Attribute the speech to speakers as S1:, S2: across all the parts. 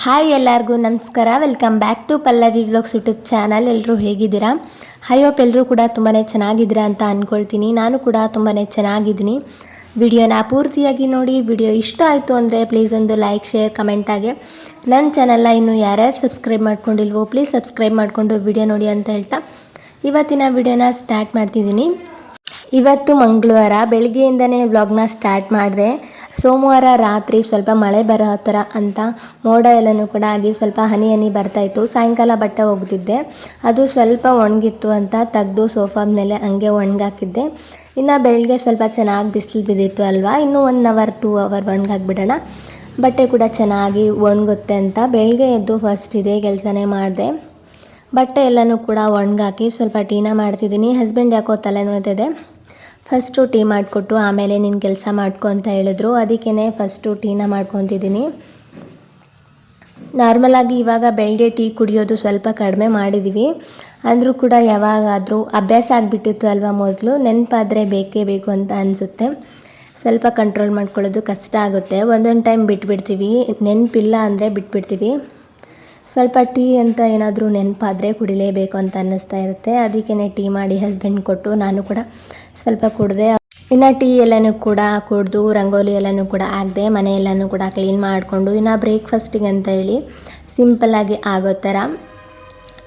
S1: Hi ಎಲ್ಲರಿಗೂ ನಮಸ್ಕಾರ. Welcome back to Pallavi vlogs YouTube channel. ಎಲ್ಲರೂ ಹೇಗಿದ್ದೀರಾ? ಐ ಹೋಪ್ ಎಲ್ಲರೂ ಕೂಡ ತುಂಬಾ ಚೆನ್ನಾಗಿದ್ದೀರಾ ಅಂತ ಅಂದ್ಕೊಳ್ತೀನಿ. ನಾನು ಕೂಡ ತುಂಬಾ ಚೆನ್ನಾಗಿದ್ದೀನಿ. ವಿಡಿಯೋನ ಪೂರ್ತಿಯಾಗಿ ನೋಡಿ. ವಿಡಿಯೋ ಇಷ್ಟ ಆಯಿತು ಅಂದರೆ ಪ್ಲೀಸ್ ಒಂದು ಲೈಕ್, ಶೇರ್, ಕಮೆಂಟ್ ಆಗಿ ನನ್ನ ಚಾನಲ್ನ ಇನ್ನೂ ಯಾರ್ಯಾರು ಸಬ್ಸ್ಕ್ರೈಬ್ ಮಾಡ್ಕೊಂಡಿಲ್ವೋ ಪ್ಲೀಸ್ ಸಬ್ಸ್ಕ್ರೈಬ್ ಮಾಡಿಕೊಂಡು ವಿಡಿಯೋ ನೋಡಿ ಅಂತ ಹೇಳ್ತಾ ಇವತ್ತಿನ ವಿಡಿಯೋನ ಸ್ಟಾರ್ಟ್ ಮಾಡ್ತಿದ್ದೀನಿ. ಇವತ್ತು ಮಂಗಳವಾರ ಬೆಳಗ್ಗೆಯಿಂದನೇ ವ್ಲಾಗ್ನ ಸ್ಟಾರ್ಟ್ ಮಾಡಿದೆ. ಸೋಮವಾರ ರಾತ್ರಿ ಸ್ವಲ್ಪ ಮಳೆ ಬರೋ ಥರ ಅಂತ ಮೋಡ ಎಲ್ಲನೂ ಕೂಡ ಆಗಿ ಸ್ವಲ್ಪ ಹನಿ ಬರ್ತಾಯಿತ್ತು. ಸಾಯಂಕಾಲ ಬಟ್ಟೆ ಒಗೆದಿದ್ದೆ, ಅದು ಸ್ವಲ್ಪ ಒಣಗಿತ್ತು ಅಂತ ತೆಗೆದು ಸೋಫಾದ ಮೇಲೆ ಹಂಗೆ ಒಣಗಾಕಿದ್ದೆ. ಇನ್ನು ಬೆಳಗ್ಗೆ ಸ್ವಲ್ಪ ಚೆನ್ನಾಗಿ ಬಿಸಿಲು ಬಿದ್ದಿತ್ತು ಅಲ್ವಾ, ಇನ್ನೂ 1 ಅವರ್ 2 ಅವರ್ ಒಣಗಾಕ್ಬಿಡೋಣ, ಬಟ್ಟೆ ಕೂಡ ಚೆನ್ನಾಗಿ ಒಣಗುತ್ತೆ ಅಂತ ಬೆಳಗ್ಗೆ ಎದ್ದು ಫಸ್ಟ್ ಇದೇ ಕೆಲಸನೇ ಮಾಡಿದೆ. ಬಟ್ಟೆ ಎಲ್ಲನೂ ಕೂಡ ಒಣಗಾಕಿ ಸ್ವಲ್ಪ ಟೀನ ಮಾಡ್ತಿದ್ದೀನಿ. ಹಸ್ಬೆಂಡ್ ಯಾಕೋ ತಲೆನೋಯ್ತಿದೆ, ಫಸ್ಟು ಟೀ ಮಾಡಿಕೊಟ್ಟು ಆಮೇಲೆ ನಿನ್ನ ಕೆಲಸ ಮಾಡ್ಕೊ ಅಂತ ಹೇಳಿದ್ರು. ಅದಕ್ಕೇ ಫಸ್ಟು ಟೀನ ಮಾಡ್ಕೊತಿದ್ದೀನಿ. ನಾರ್ಮಲಾಗಿ ಇವಾಗ ಬೆಳಗ್ಗೆ ಟೀ ಕುಡಿಯೋದು ಸ್ವಲ್ಪ ಕಡಿಮೆ ಮಾಡಿದ್ದೀವಿ, ಅಂದರೂ ಕೂಡ ಯಾವಾಗಾದರೂ ಅಭ್ಯಾಸ ಆಗಿಬಿಟ್ಟಿತ್ತು ಅಲ್ವಾ, ಮೊದಲು ನೆನಪಾದರೆ ಬೇಕೇ ಬೇಕು ಅಂತ ಅನಿಸುತ್ತೆ. ಸ್ವಲ್ಪ ಕಂಟ್ರೋಲ್ ಮಾಡ್ಕೊಳ್ಳೋದು ಕಷ್ಟ ಆಗುತ್ತೆ. ಒಂದೊಂದು ಟೈಮ್ ಬಿಟ್ಬಿಡ್ತೀವಿ, ನೆನಪಿಲ್ಲ ಅಂದರೆ ಬಿಟ್ಬಿಡ್ತೀವಿ. ಸ್ವಲ್ಪ ಟೀ ಅಂತ ಏನಾದರೂ ನೆನಪಾದರೆ ಕುಡಿಲೇಬೇಕು ಅಂತ ಅನ್ನಿಸ್ತಾ ಇರುತ್ತೆ. ಅದಕ್ಕೇ ಟೀ ಮಾಡಿ ಹಸ್ಬೆಂಡ್ ಕೊಟ್ಟು ನಾನು ಕೂಡ ಸ್ವಲ್ಪ ಕುಡಿದೆ. ಇನ್ನು ಟೀ ಎಲ್ಲನೂ ಕೂಡ ಕುಡಿದು ರಂಗೋಲಿ ಎಲ್ಲನೂ ಕೂಡ ಹಾಕಿದೆ. ಮನೆ ಎಲ್ಲನೂ ಕೂಡ ಕ್ಲೀನ್ ಮಾಡಿಕೊಂಡು ಇನ್ನು ಬ್ರೇಕ್ಫಾಸ್ಟಿಗೆ ಅಂತ ಹೇಳಿ ಸಿಂಪಲ್ಲಾಗಿ ಆಗೋ ಥರ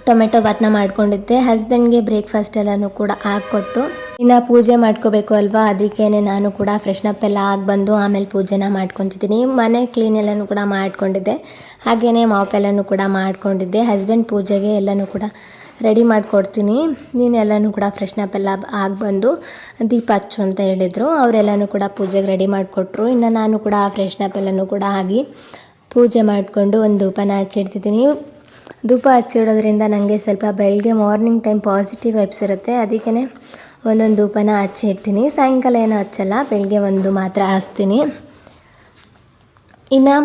S1: ಟೊಮೆಟೊ ಬಾತ್ನ ಮಾಡ್ಕೊಂಡಿದ್ದೆ. ಹಸ್ಬೆಂಡ್ಗೆ ಬ್ರೇಕ್ಫಾಸ್ಟ್ ಎಲ್ಲನೂ ಕೂಡ ಹಾಕ್ಕೊಟ್ಟು ಇನ್ನು ಪೂಜೆ ಮಾಡ್ಕೋಬೇಕು ಅಲ್ವಾ, ಅದಕ್ಕೇ ನಾನು ಕೂಡ ಫ್ರೆಶ್ನಪ್ ಎಲ್ಲ ಆಗಿ ಬಂದು ಆಮೇಲೆ ಪೂಜೆನ ಮಾಡ್ಕೊತಿದ್ದೀನಿ. ಮನೆ ಕ್ಲೀನ್ ಎಲ್ಲನೂ ಕೂಡ ಮಾಡ್ಕೊಂಡಿದ್ದೆ, ಹಾಗೆಯೇ ಮಾಪ್ ಎಲ್ಲನೂ ಕೂಡ ಮಾಡ್ಕೊಂಡಿದ್ದೆ. ಹಸ್ಬೆಂಡ್ ಪೂಜೆಗೆ ಎಲ್ಲನೂ ಕೂಡ ರೆಡಿ ಮಾಡಿಕೊಡ್ತೀನಿ, ನೀನೆಲ್ಲನೂ ಕೂಡ ಫ್ರೆಶ್ನಪ್ ಎಲ್ಲ ಆಗಿ ಬಂದು ದೀಪ ಹಚ್ಚು ಅಂತ ಹೇಳಿದರು. ಅವರೆಲ್ಲನೂ ಕೂಡ ಪೂಜೆಗೆ ರೆಡಿ ಮಾಡಿಕೊಟ್ರು. ಇನ್ನು ನಾನು ಕೂಡ ಫ್ರೆಶ್ನಪ್ ಎಲ್ಲನೂ ಕೂಡ ಆಗಿ ಪೂಜೆ ಮಾಡಿಕೊಂಡು ಒಂದು ಧೂಪನ ಹಚ್ಚಿಡ್ತಿದ್ದೀನಿ. ಧೂಪ ಹಚ್ಚಿಡೋದ್ರಿಂದ ನನಗೆ ಸ್ವಲ್ಪ ಬೆಳಗ್ಗೆ ಮಾರ್ನಿಂಗ್ ಟೈಮ್ ಪಾಸಿಟಿವ್ ವೈಬ್ಸ್ ಇರುತ್ತೆ. ಅದಕ್ಕೇ ಒಂದೊಂದು ಧೂಪನ ಹಚ್ಚಿಡ್ತೀನಿ. ಸಾಯಂಕಾಲ ಏನೋ ಹಚ್ಚಲ್ಲ, ಬೆಳಗ್ಗೆ ಒಂದು ಮಾತ್ರ ಹಚ್ತೀನಿ. ಇನ್ನು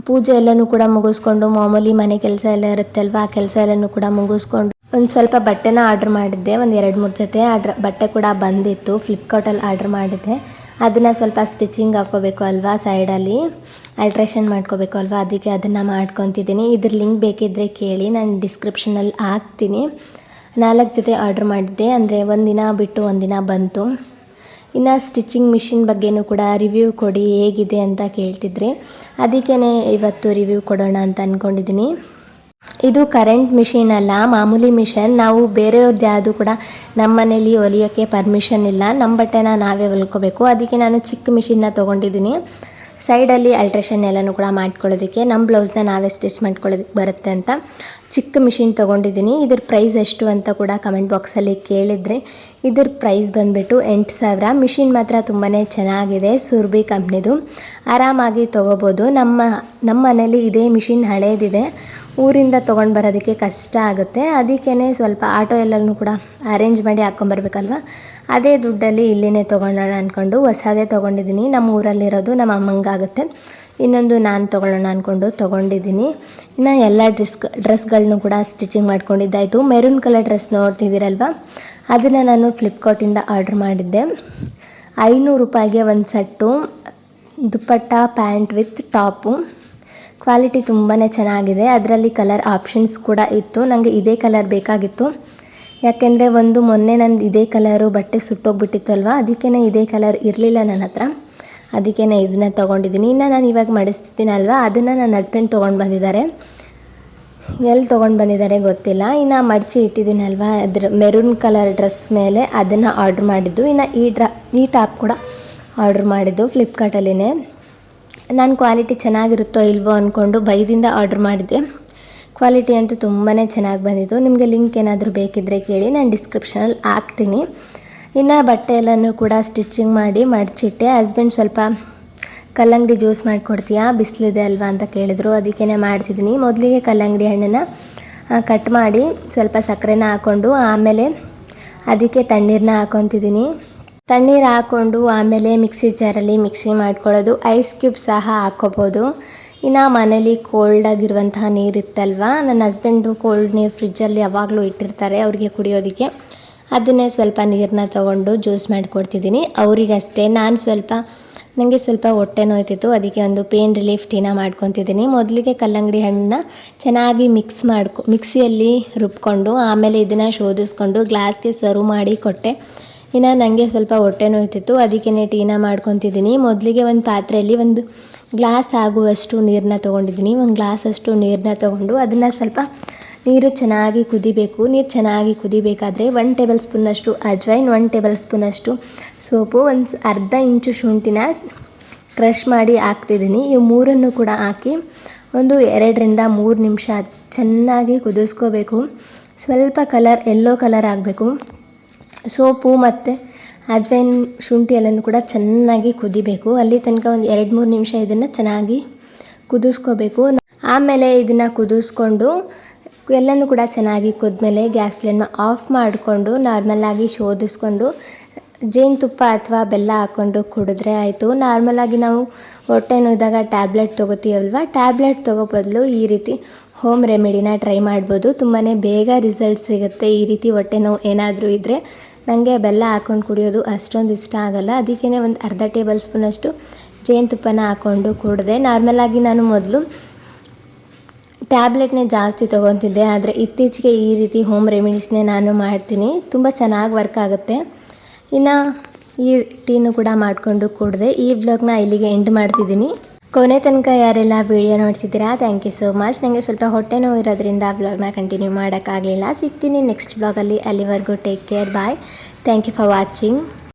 S1: ಪೂಜೆ ಎಲ್ಲನೂ ಕೂಡ ಮುಗಿಸ್ಕೊಂಡು ಮಾಮೂಲಿ ಮನೆ ಕೆಲಸ ಎಲ್ಲ ಇರುತ್ತೆ ಅಲ್ವಾ, ಆ ಕೆಲಸ ಎಲ್ಲನೂ ಕೂಡ ಮುಗಿಸ್ಕೊಂಡು ಒಂದು ಸ್ವಲ್ಪ ಬಟ್ಟೆನ ಆರ್ಡ್ರ್ ಮಾಡಿದ್ದೆ. ಒಂದು 2-3 ಜೊತೆ ಬಟ್ಟೆ ಕೂಡ ಬಂದಿತ್ತು, ಫ್ಲಿಪ್ಕಾರ್ಟಲ್ಲಿ ಆರ್ಡ್ರ್ ಮಾಡಿದ್ದೆ. ಅದನ್ನು ಸ್ವಲ್ಪ ಸ್ಟಿಚಿಂಗ್ ಹಾಕ್ಕೋಬೇಕು ಅಲ್ವಾ, ಸೈಡಲ್ಲಿ ಅಲ್ಟ್ರೇಷನ್ ಮಾಡ್ಕೋಬೇಕು ಅಲ್ವಾ, ಅದಕ್ಕೆ ಅದನ್ನು ಮಾಡ್ಕೊತಿದ್ದೀನಿ. ಇದ್ರ ಲಿಂಕ್ ಬೇಕಿದ್ದರೆ ಕೇಳಿ, ನಾನು ಡಿಸ್ಕ್ರಿಪ್ಷನಲ್ಲಿ ಹಾಕ್ತೀನಿ. 4 ಜೊತೆ ಆರ್ಡ್ರ್ ಮಾಡಿದ್ದೆ, ಅಂದರೆ ಒಂದಿನ ಬಿಟ್ಟು ಒಂದಿನ ಬಂತು. ಇನ್ನು ಸ್ಟಿಚಿಂಗ್ ಮಿಷಿನ್ ಬಗ್ಗೆನೂ ಕೂಡ ರಿವ್ಯೂ ಕೊಡಿ ಹೇಗಿದೆ ಅಂತ ಕೇಳ್ತಿದ್ರಿ, ಅದಕ್ಕೇ ಇವತ್ತು ರಿವ್ಯೂ ಕೊಡೋಣ ಅಂತ ಅಂದ್ಕೊಂಡಿದ್ದೀನಿ. ಇದು ಕರೆಂಟ್ ಮಿಷಿನ್ ಅಲ್ಲ, ಮಾಮೂಲಿ ಮಿಷನ್. ನಾವು ಬೇರೆಯವ್ರದ್ದು ಯಾವುದು ಕೂಡ ನಮ್ಮ ಮನೇಲಿ ಹೊಲಿಯೋಕ್ಕೆ ಪರ್ಮಿಷನ್ ಇಲ್ಲ, ನಮ್ಮ ಬಟ್ಟೆನ ನಾವೇ ಹೊಲ್ಕೋಬೇಕು. ಅದಕ್ಕೆ ನಾನು ಚಿಕ್ಕ ಮಿಷಿನ್ನ ತೊಗೊಂಡಿದ್ದೀನಿ. ಸೈಡಲ್ಲಿ ಅಲ್ಟ್ರೇಷನ್ ಎಲ್ಲನೂ ಕೂಡ ಮಾಡ್ಕೊಳ್ಳೋದಕ್ಕೆ, ನಮ್ಮ ಬ್ಲೌಸ್ನ ನಾವೇ ಸ್ಟಿಚ್ ಮಾಡ್ಕೊಳ್ಳೋದಕ್ಕೆ ಬರುತ್ತೆ ಅಂತ ಚಿಕ್ಕ ಮಿಷಿನ್ ತೊಗೊಂಡಿದ್ದೀನಿ. ಇದ್ರ ಪ್ರೈಸ್ ಎಷ್ಟು ಅಂತ ಕೂಡ ಕಮೆಂಟ್ ಬಾಕ್ಸಲ್ಲಿ ಕೇಳಿದರೆ, ಇದ್ರ ಪ್ರೈಸ್ ಬಂದುಬಿಟ್ಟು 8,000. ಮಿಷಿನ್ ಮಾತ್ರ ತುಂಬಾ ಚೆನ್ನಾಗಿದೆ, ಸುರ್ಬಿ ಕಂಪ್ನಿದು. ಆರಾಮಾಗಿ ತೊಗೋಬೋದು. ನಮ್ಮ ಮನೇಲಿ ಇದೇ ಮಿಷಿನ್ ಹಳೇದಿದೆ, ಊರಿಂದ ತೊಗೊಂಡು ಬರೋದಕ್ಕೆ ಕಷ್ಟ ಆಗುತ್ತೆ. ಅದಕ್ಕೇ ಸ್ವಲ್ಪ ಆಟೋ ಎಲ್ಲನೂ ಕೂಡ ಅರೇಂಜ್ ಮಾಡಿ ಹಾಕ್ಕೊಂಬರ್ಬೇಕಲ್ವ, ಅದೇ ದುಡ್ಡಲ್ಲಿ ಇಲ್ಲಿನೇ ತೊಗೊಳ್ಳೋಣ ಅಂದ್ಕೊಂಡು ಹೊಸದೇ ತೊಗೊಂಡಿದ್ದೀನಿ. ನಮ್ಮ ಊರಲ್ಲಿರೋದು ನಮ್ಮ ಅಮ್ಮಂಗಾಗುತ್ತೆ, ಇನ್ನೊಂದು ನಾನು ತೊಗೊಳ್ಳೋಣ ಅಂದ್ಕೊಂಡು ತೊಗೊಂಡಿದ್ದೀನಿ. ಇನ್ನು ಎಲ್ಲ ಡ್ರೆಸ್ಗಳನ್ನೂ ಕೂಡ ಸ್ಟಿಚಿಂಗ್ ಮಾಡ್ಕೊಂಡಿದ್ದಾಯಿತು. ಮೆರೂನ್ ಕಲರ್ ಡ್ರೆಸ್ ನೋಡ್ತಿದ್ದೀರಲ್ವ, ಅದನ್ನು ನಾನು ಫ್ಲಿಪ್ಕಾರ್ಟಿಂದ ಆರ್ಡ್ರ್ ಮಾಡಿದ್ದೆ. 500 ರೂಪಾಯಿಗೆ ಒಂದು set, dupatta, pant with top. Quality ತುಂಬಾ ಚೆನ್ನಾಗಿದೆ. ಅದರಲ್ಲಿ ಕಲರ್ ಆಪ್ಷನ್ಸ್ ಕೂಡ ಇತ್ತು. ನನಗೆ ಇದೇ ಕಲರ್ ಬೇಕಾಗಿತ್ತು, ಯಾಕೆಂದರೆ ಮೊನ್ನೆ ನಂದು ಇದೇ ಕಲರು ಬಟ್ಟೆ ಸುಟ್ಟೋಗ್ಬಿಟ್ಟಿತ್ತು ಅಲ್ವಾ, ಅದಕ್ಕೇ ಇದೇ ಕಲರ್ ಇರಲಿಲ್ಲ ನನ್ನ ಹತ್ರ, ಅದಕ್ಕೇ ಇದನ್ನ ತೊಗೊಂಡಿದ್ದೀನಿ. ಇನ್ನು ನಾನು ಇವಾಗ ಮಡಿಸ್ತಿದ್ದೀನಲ್ವ, ಅದನ್ನು ನನ್ನ ಹಸ್ಬೆಂಡ್ ತೊಗೊಂಡು ಬಂದಿದ್ದಾರೆ. ಎಲ್ಲಿ ತೊಗೊಂಡು ಬಂದಿದ್ದಾರೆ ಗೊತ್ತಿಲ್ಲ. ಇನ್ನು ಮಡಚಿ ಇಟ್ಟಿದ್ದೀನಲ್ವ, ಅದ್ರ ಮೆರೂನ್ ಕಲರ್ ಡ್ರೆಸ್ ಮೇಲೆ ಅದನ್ನು ಆರ್ಡ್ರ್ ಮಾಡಿದ್ದು. ಇನ್ನು ಈ ಟಾಪ್ ಕೂಡ ಆರ್ಡ್ರ್ ಮಾಡಿದ್ದು ಫ್ಲಿಪ್ಕಾರ್ಟಲ್ಲಿನೇ. ನಾನು ಕ್ವಾಲಿಟಿ ಚೆನ್ನಾಗಿರುತ್ತೋ ಇಲ್ವೋ ಅಂದ್ಕೊಂಡು ಬೈದಿಂದ ಆರ್ಡ್ರ್ ಮಾಡಿದ್ದೆ. ಕ್ವಾಲಿಟಿ ಅಂತೂ ತುಂಬಾ ಚೆನ್ನಾಗಿ ಬಂದಿತ್ತು. ನಿಮಗೆ ಲಿಂಕ್ ಏನಾದರೂ ಬೇಕಿದ್ದರೆ ಕೇಳಿ, ನಾನು ಡಿಸ್ಕ್ರಿಪ್ಷನಲ್ಲಿ ಹಾಕ್ತೀನಿ. ಇನ್ನು ಬಟ್ಟೆ ಎಲ್ಲನೂ ಕೂಡ ಸ್ಟಿಚಿಂಗ್ ಮಾಡಿ ಮಡಚಿಟ್ಟೆ. ಹಸ್ಬೆಂಡ್ ಸ್ವಲ್ಪ ಕಲ್ಲಂಗಡಿ ಜ್ಯೂಸ್ ಮಾಡಿಕೊಡ್ತೀಯಾ, ಬಿಸಿಲಿದೆ ಅಲ್ವಾ ಅಂತ ಕೇಳಿದ್ರು, ಅದಕ್ಕೇ ಮಾಡ್ತಿದ್ದೀನಿ. ಮೊದಲಿಗೆ ಕಲ್ಲಂಗಡಿ ಹಣ್ಣನ್ನು ಕಟ್ ಮಾಡಿ ಸ್ವಲ್ಪ ಸಕ್ಕರೆನ ಹಾಕ್ಕೊಂಡು ಆಮೇಲೆ ಅದಕ್ಕೆ ತಣ್ಣೀರನ್ನ ಹಾಕ್ಕೊತಿದ್ದೀನಿ. ತಣ್ಣೀರು ಹಾಕ್ಕೊಂಡು ಆಮೇಲೆ ಮಿಕ್ಸಿ ಜಾರಲ್ಲಿ ಮಿಕ್ಸಿ ಮಾಡ್ಕೊಳ್ಳೋದು. ಐಸ್ ಕ್ಯೂಬ್ ಸಹ ಹಾಕ್ಕೋಬೋದು. ಇನ್ನು ಮನೇಲಿ ಕೋಲ್ಡಾಗಿರುವಂತಹ ನೀರು ಇತ್ತಲ್ವ, ನನ್ನ ಹಸ್ಬೆಂಡು ಕೋಲ್ಡ್ ನೀರು ಫ್ರಿಜ್ಜಲ್ಲಿ ಯಾವಾಗಲೂ ಇಟ್ಟಿರ್ತಾರೆ ಅವ್ರಿಗೆ ಕುಡಿಯೋದಕ್ಕೆ, ಅದನ್ನೇ ಸ್ವಲ್ಪ ನೀರನ್ನ ತೊಗೊಂಡು ಜ್ಯೂಸ್ ಮಾಡಿಕೊಡ್ತಿದ್ದೀನಿ ಅವರಿಗಷ್ಟೇ. ನಾನು ಸ್ವಲ್ಪ ನನಗೆ ಸ್ವಲ್ಪ ಹೊಟ್ಟೆ ನೋಯ್ತಿತ್ತು, ಅದಕ್ಕೆ ಒಂದು ಪೇನ್ ರಿಲೀಫ್ ಟೀನ ಮಾಡ್ಕೊತಿದ್ದೀನಿ. ಮೊದಲಿಗೆ ಕಲ್ಲಂಗಡಿ ಹಣ್ಣನ್ನ ಚೆನ್ನಾಗಿ ಮಿಕ್ಸಿಯಲ್ಲಿ ರುಬ್ಕೊಂಡು ಆಮೇಲೆ ಇದನ್ನು ಶೋಧಿಸ್ಕೊಂಡು ಗ್ಲಾಸ್ಗೆ ಸರ್ವ್ ಮಾಡಿ ಕೊಟ್ಟೆ. ಇನ್ನು ನನಗೆ ಸ್ವಲ್ಪ ಹೊಟ್ಟೆ ನೋಯ್ತಿತ್ತು, ಅದಕ್ಕೇ ಟೀನ ಮಾಡ್ಕೊತಿದ್ದೀನಿ. ಮೊದಲಿಗೆ ಒಂದು ಪಾತ್ರೆಯಲ್ಲಿ ಒಂದು ಗ್ಲಾಸ್ ಆಗುವಷ್ಟು ನೀರನ್ನ ತೊಗೊಂಡಿದ್ದೀನಿ. ಒಂದು ಗ್ಲಾಸಷ್ಟು ನೀರನ್ನ ತೊಗೊಂಡು ಅದನ್ನು ಸ್ವಲ್ಪ ನೀರು ಚೆನ್ನಾಗಿ ಕುದಿಬೇಕು. ನೀರು ಚೆನ್ನಾಗಿ ಕುದಿಬೇಕಾದ್ರೆ 1 ಟೇಬಲ್ ಸ್ಪೂನಷ್ಟು ಅಜ್ವೈನ್, 1 ಟೇಬಲ್ ಸ್ಪೂನಷ್ಟು ಸೋಪು, ಒಂದು ಅರ್ಧ ಇಂಚು ಶುಂಠಿನ ಕ್ರಷ್ ಮಾಡಿ ಹಾಕ್ತಿದ್ದೀನಿ. ಇವು ಮೂರನ್ನು ಕೂಡ ಹಾಕಿ ಒಂದು 2 ರಿಂದ 3 ನಿಮಿಷ ಚೆನ್ನಾಗಿ ಕುದಿಸ್ಕೋಬೇಕು. ಸ್ವಲ್ಪ ಯೆಲ್ಲೋ ಕಲರ್ ಆಗಬೇಕು. ಸೋಪು ಮತ್ತು ಅಜ್ವೈನ್ ಶುಂಠಿ ಎಲ್ಲನೂ ಕೂಡ ಚೆನ್ನಾಗಿ ಕುದಿಬೇಕು. ಅಲ್ಲಿ ತನಕ ಒಂದು 2-3 ನಿಮಿಷ ಇದನ್ನು ಚೆನ್ನಾಗಿ ಕುದಿಸ್ಕೋಬೇಕು. ಆಮೇಲೆ ಇದನ್ನು ಕುದಿಸ್ಕೊಂಡು ಎಲ್ಲನೂ ಕೂಡ ಚೆನ್ನಾಗಿ ಕುದ್ಮೇಲೆ ಗ್ಯಾಸ್ ಫ್ಲೇಮ್ನ ಆಫ್ ಮಾಡಿಕೊಂಡು ನಾರ್ಮಲಾಗಿ ಶೋಧಿಸ್ಕೊಂಡು ಜೇನುತುಪ್ಪ ಅಥವಾ ಬೆಲ್ಲ ಹಾಕ್ಕೊಂಡು ಕುಡಿದ್ರೆ ಆಯಿತು. ನಾರ್ಮಲಾಗಿ ನಾವು ಹೊಟ್ಟೆ ನೋಯ್ದಾಗ ಟ್ಯಾಬ್ಲೆಟ್ ತೊಗೋತೀವಲ್ವ, ಟ್ಯಾಬ್ಲೆಟ್ ತೊಗೋ ಬದಲು ಈ ರೀತಿ ಹೋಮ್ ರೆಮಿಡಿನ ಟ್ರೈ ಮಾಡ್ಬೋದು. ತುಂಬಾ ಬೇಗ ರಿಸಲ್ಟ್ ಸಿಗುತ್ತೆ. ಈ ರೀತಿ ಹೊಟ್ಟೆ ನೋವು ಏನಾದರೂ ಇದ್ದರೆ ನನಗೆ ಬೆಲ್ಲ ಹಾಕ್ಕೊಂಡು ಕುಡಿಯೋದು ಅಷ್ಟೊಂದು ಇಷ್ಟ ಆಗಲ್ಲ, ಅದಕ್ಕೇ ಒಂದು ಅರ್ಧ ಟೇಬಲ್ ಸ್ಪೂನಷ್ಟು ಜೇನುತುಪ್ಪನ ಹಾಕ್ಕೊಂಡು ಕುಡಿದೆ. ನಾರ್ಮಲಾಗಿ ನಾನು ಮೊದಲು ಟ್ಯಾಬ್ಲೆಟ್ನೇ ಜಾಸ್ತಿ ತೊಗೊತಿದ್ದೆ, ಆದರೆ ಇತ್ತೀಚೆಗೆ ಈ ರೀತಿ ಹೋಮ್ ರೆಮಿಡೀಸ್ನೇ ನಾನು ಮಾಡ್ತೀನಿ. ತುಂಬ ಚೆನ್ನಾಗಿ ವರ್ಕ್ ಆಗುತ್ತೆ. ಇನ್ನು ಈ ಟೀನು ಕೂಡ ಮಾಡಿಕೊಂಡು ಕುಡಿದೆ. ಈ ವ್ಲಾಗ್ನ ಇಲ್ಲಿಗೆ ಎಂಡ್ ಮಾಡ್ತಿದ್ದೀನಿ. ಕೊನೆ ತನಕ ಯಾರೆಲ್ಲ ವೀಡಿಯೋ ನೋಡ್ತಿದ್ದೀರಾ, ಥ್ಯಾಂಕ್ ಯು ಸೋ ಮಚ್. ನನಗೆ ಸ್ವಲ್ಪ ಹೊಟ್ಟೆ ನೋವು ಇರೋದ್ರಿಂದ ವ್ಲಾಗ್ನ ಕಂಟಿನ್ಯೂ ಮಾಡೋಕ್ಕಾಗಲಿಲ್ಲ. ಸಿಗ್ತೀನಿ ನೆಕ್ಸ್ಟ್ ವ್ಲಾಗಲ್ಲಿ. ಅಲ್ಲಿವರೆಗೂ take care, bye. Thank you for watching.